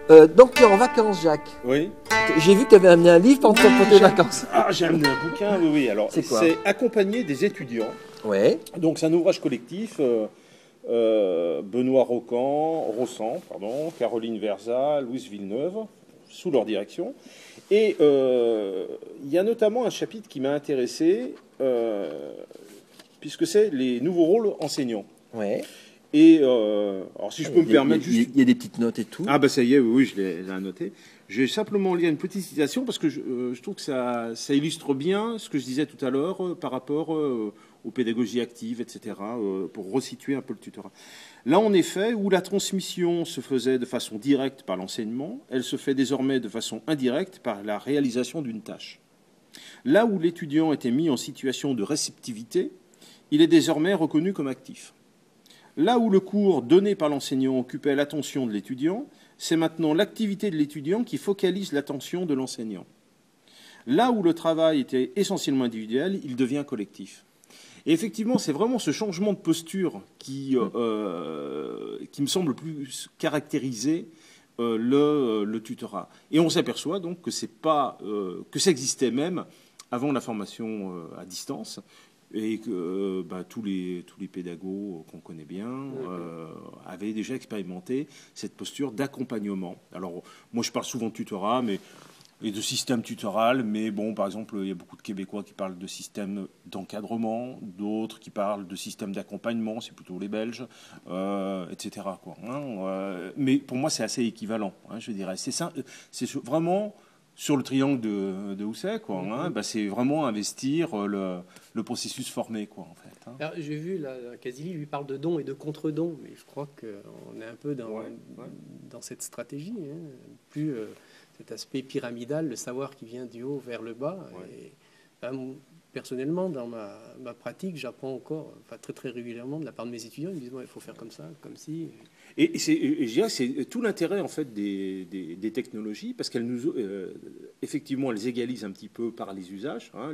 Donc tu es en vacances, Jacques. Oui. J'ai vu que tu avais amené un livre pour tes vacances. Ah, j'ai amené un bouquin, oui, oui. Alors, C'est quoi? c'est Accompagner des étudiants. Ouais. Donc, c'est un ouvrage collectif. Benoît Rossan, Caroline Verza, Louise Villeneuve, sous leur direction. Et il y a notamment un chapitre qui m'a intéressé, puisque c'est les nouveaux rôles enseignants. Ouais. Et alors si je peux me permettre juste... Il y a des petites notes et tout. Ah ben ça y est, oui, je l'ai annoté. Je vais simplement lire une petite citation parce que je trouve que ça illustre bien ce que je disais tout à l'heure par rapport aux pédagogies actives, etc., pour resituer un peu le tutorat. Là, en effet, où la transmission se faisait de façon directe par l'enseignement, elle se fait désormais de façon indirecte par la réalisation d'une tâche. Là où l'étudiant était mis en situation de réceptivité, il est désormais reconnu comme actif. Là où le cours donné par l'enseignant occupait l'attention de l'étudiant, c'est maintenant l'activité de l'étudiant qui focalise l'attention de l'enseignant. Là où le travail était essentiellement individuel, il devient collectif. Et effectivement, c'est vraiment ce changement de posture qui me semble plus caractériser le tutorat. Et on s'aperçoit donc que que ça existait même avant la formation à distance. Et que tous les pédagogues qu'on connaît bien avaient déjà expérimenté cette posture d'accompagnement. Alors, moi, je parle souvent de tutorat et de système tutoral, mais bon, par exemple, il y a beaucoup de Québécois qui parlent de système d'encadrement, d'autres qui parlent de système d'accompagnement, c'est plutôt les Belges, etc., quoi, hein, mais pour moi, c'est assez équivalent, hein, je dirais. C'est vraiment... Sur le triangle de Housset, quoi, hein, c'est vraiment investir le processus formé, quoi, en fait. Hein. Alors, j'ai vu, là, Casili lui parle de don et de contre-don, mais je crois qu'on est un peu dans cette stratégie. Hein. Plus cet aspect pyramidal, le savoir qui vient du haut vers le bas. Ouais. Et, personnellement, dans ma pratique, j'apprends encore, très très régulièrement de la part de mes étudiants. Ils me disent il faut faire comme ça, comme ci. Et je dirais c'est tout l'intérêt en fait des technologies parce qu'elles nous effectivement elles égalisent un petit peu par les usages, hein,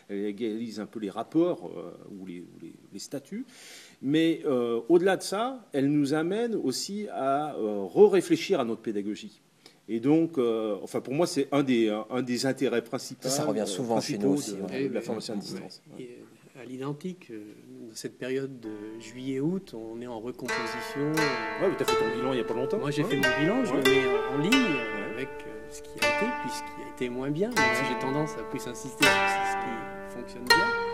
elles égalisent un peu les rapports ou les statuts, mais au-delà de ça, elles nous amènent aussi à réfléchir à notre pédagogie. Et donc, pour moi, c'est un des intérêts principaux. Ça revient souvent chez nous aussi, de la formation à distance. Ouais. Et à l'identique, dans cette période de juillet-août, on est en recomposition. Ouais, mais tu as fait ton bilan il n'y a pas longtemps. Moi, j'ai fait mon bilan, je le mets en ligne avec ce qui a été, puis ce qui a été moins bien. Même si j'ai tendance à plus insister sur ce qui fonctionne bien.